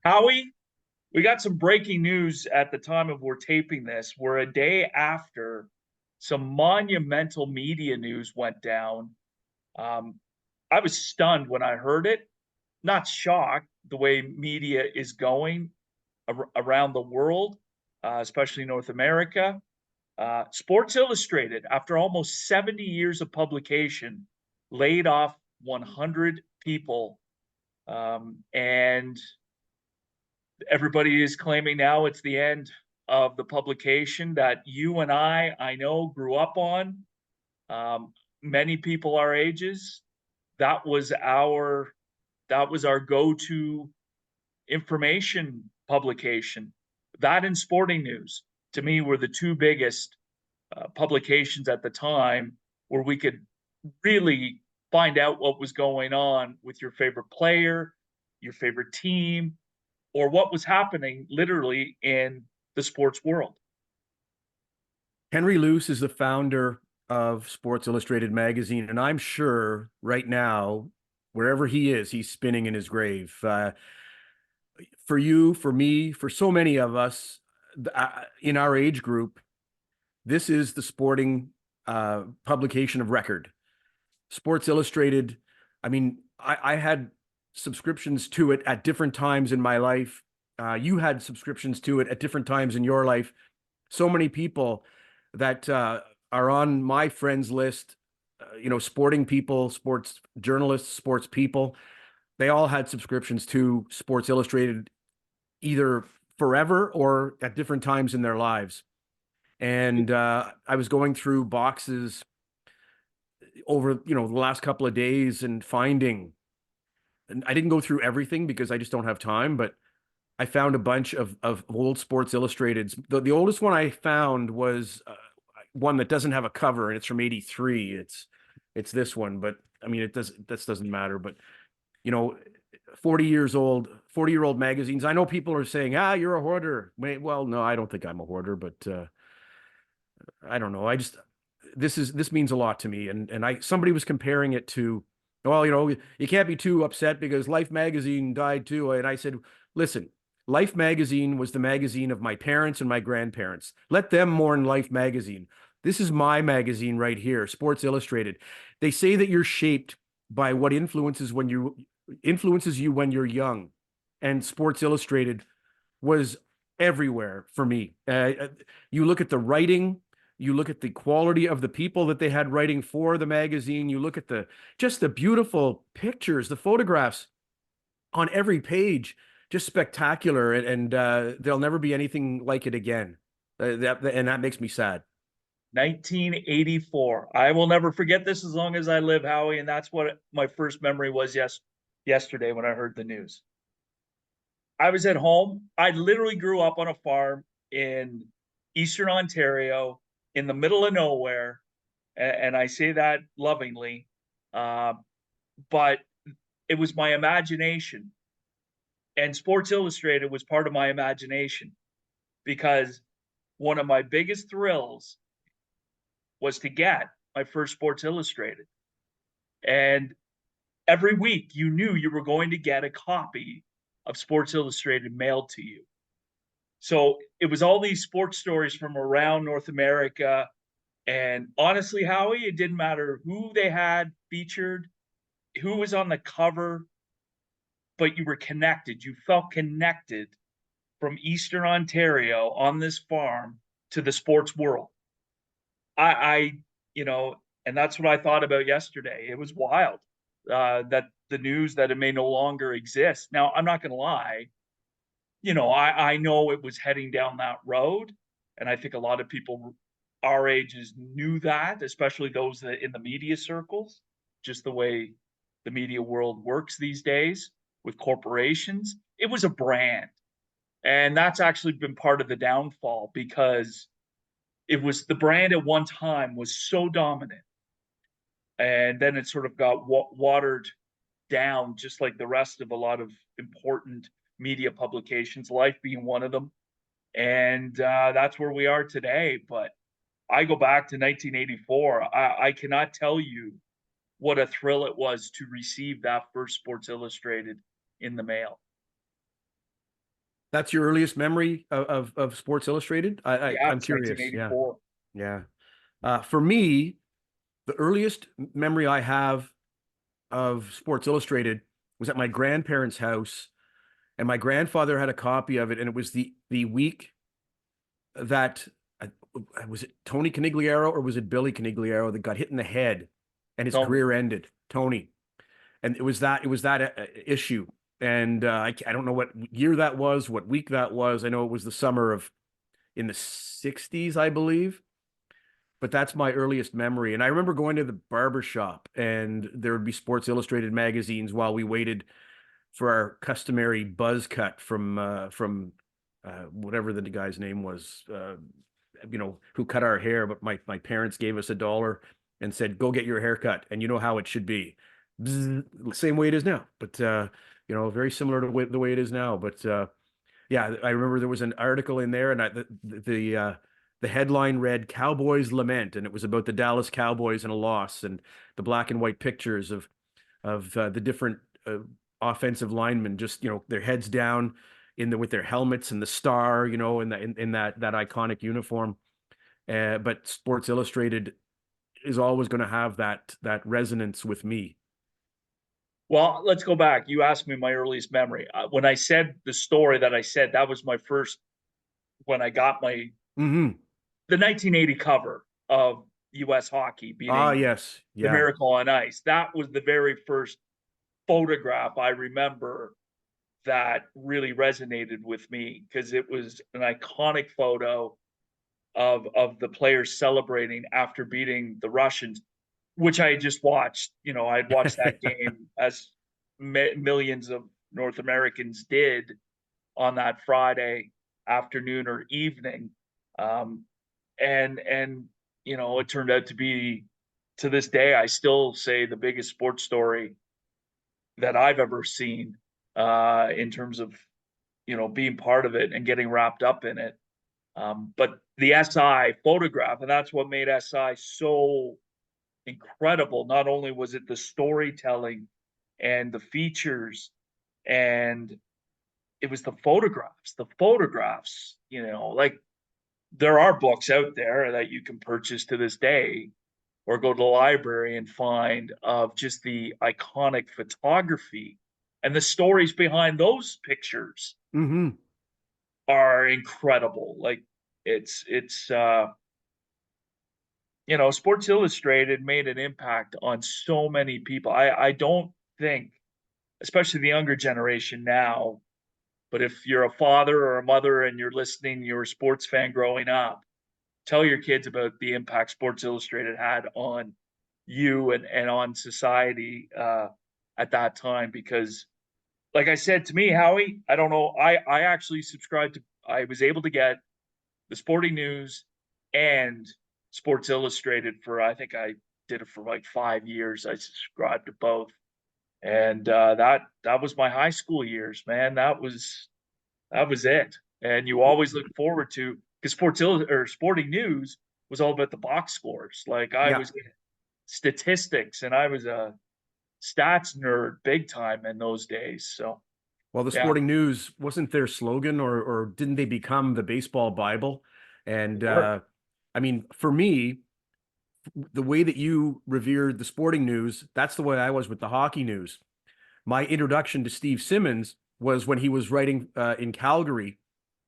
Howie, we got some breaking news at the time of we're taping this. We're a day after some monumental media news went down. Um, I was stunned when I heard it, not shocked the way media is going around the world, especially North America. Sports Illustrated, after almost 70 years of publication, laid off 100 people. And everybody is claiming now it's the end of the publication that you and I know, grew up on. Many people our ages, that was our go-to information publication. That and sporting news, to me, were the two biggest publications at the time where we could really find out what was going on with your favorite player, your favorite team, or what was happening literally in the sports world. Henry Luce is the founder of Sports Illustrated magazine, and I'm sure right now, wherever he is, he's spinning in his grave. For you, for me, for so many of us in our age group, this is the sporting publication of record. Sports Illustrated, I mean, I had subscriptions to it at different times in my life. You had subscriptions to it at different times in your life. So many people that are on my friends list, sporting people, sports journalists, sports people, they all had subscriptions to Sports Illustrated either forever or at different times in their lives. And I was going through boxes over, the last couple of days and and I didn't go through everything because I just don't have time, but I found a bunch of old Sports Illustrateds. The oldest one I found was one that doesn't have a cover, and it's from '83. It's this one, but I mean, that doesn't matter. But you know, 40-year-old magazines. I know people are saying, you're a hoarder. Well, no, I don't think I'm a hoarder, but I don't know. This means a lot to me. And somebody was comparing it to, well, you can't be too upset because Life magazine died too. And I said, listen, Life magazine was the magazine of my parents and my grandparents. Let them mourn Life magazine. This is my magazine right here, Sports Illustrated. They say that you're shaped by what influences you when you're young. And Sports Illustrated was everywhere for me. You look at the writing, you look at the quality of the people that they had writing for the magazine, you look at just the beautiful pictures, the photographs on every page, just spectacular. And there'll never be anything like it again. And that makes me sad. 1984. I will never forget this as long as I live, Howie. And that's what my first memory was yesterday when I heard the news. I was at home. I literally grew up on a farm in Eastern Ontario in the middle of nowhere. And I say that lovingly. But it was my imagination. And Sports Illustrated was part of my imagination because one of my biggest thrills was to get my first Sports Illustrated. And every week you knew you were going to get a copy of Sports Illustrated mailed to you. So it was all these sports stories from around North America. And honestly, Howie, it didn't matter who they had featured, who was on the cover, but you were connected. You felt connected from Eastern Ontario on this farm to the sports world. I and that's what I thought about yesterday. It was wild that the news that it may no longer exist. Now, I'm not going to lie. I know it was heading down that road, and I think a lot of people our ages knew that, especially those that in the media circles, just the way the media world works these days with corporations. It was a brand, and that's actually been part of the downfall because it was the brand at one time was so dominant, and then it sort of got watered down, just like the rest of a lot of important media publications, Life being one of them. And that's where we are today. But I go back to 1984. I cannot tell you what a thrill it was to receive that first Sports Illustrated in the mail. That's your earliest memory of Sports Illustrated? Yeah, I'm it's curious. Yeah. 1984. Yeah. For me, the earliest memory I have of Sports Illustrated was at my grandparents' house, and my grandfather had a copy of it, and it was the week that uh, was it Tony Canigliaro or was it Billy Canigliaro that got hit in the head and his Tony. career ended? Tony. And it was that issue. And I don't know what year that was, what week that was. I know it was the summer of in the 60s, I believe. But that's my earliest memory. And I remember going to the barber shop and there would be Sports Illustrated magazines while we waited for our customary buzz cut from whatever the guy's name was, who cut our hair. But my parents gave us $1 and said, "Go get your hair cut," and you know how it should be. Bzz, same way it is now, but very similar to the way it is now. But yeah, I remember there was an article in there, and the headline read "Cowboys Lament," and it was about the Dallas Cowboys and a loss, and the black and white pictures of the different offensive linemen, just their heads down with their helmets and the star, in that iconic uniform. But Sports Illustrated is always going to have that resonance with me. Well, let's go back. You asked me my earliest memory. When I said the story that I said, that was my first, when I got Mm-hmm. the 1980 cover of US Hockey Ah, beating yes. the Yeah. Miracle on Ice. That was the very first photograph I remember that really resonated with me because it was an iconic photo of the players celebrating after beating the Russians, which I had just watched. I'd watched that game as millions of North Americans did on that Friday afternoon or evening. Um, and it turned out to be, to this day, I still say the biggest sports story that I've ever seen, in terms of being part of it and getting wrapped up in it. But the SI photograph, and that's what made SI so incredible. Not only was it the storytelling and the features, and it was the photographs. The photographs, like there are books out there that you can purchase to this day or go to the library and find of just the iconic photography, and the stories behind those pictures Mm-hmm. are incredible. Like it's Sports Illustrated made an impact on so many people. I don't think, especially the younger generation now, but if you're a father or a mother and you're listening, you're a sports fan growing up, tell your kids about the impact Sports Illustrated had on you and on society, at that time. Because, like I said, to me, Howie, I don't know, I actually subscribed to, I was able to get the Sporting News and Sports Illustrated for, I think I did it for like 5 years. I subscribed to both, and that was my high school years, man. That was it. And you always look forward to, because Sporting News was all about the box scores. Like I Yeah. was statistics, and I was a stats nerd big time in those days. So Well, the yeah, Sporting News wasn't their slogan, or didn't they become the baseball Bible? they And were. I mean, for me, the way that you revered the Sporting News, that's the way I was with the hockey news. My introduction to Steve Simmons was when he was writing in Calgary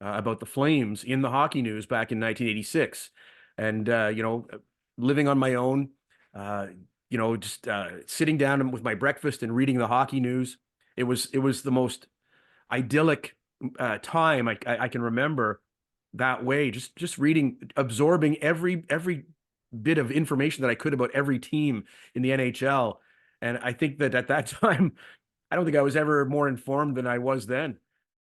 about the Flames in the hockey news back in 1986. And, living on my own, uh, just sitting down with my breakfast and reading the hockey news. It was the most idyllic time I can remember that way. Just reading, absorbing every bit of information that I could about every team in the NHL. And I think that at that time, I don't think I was ever more informed than I was then.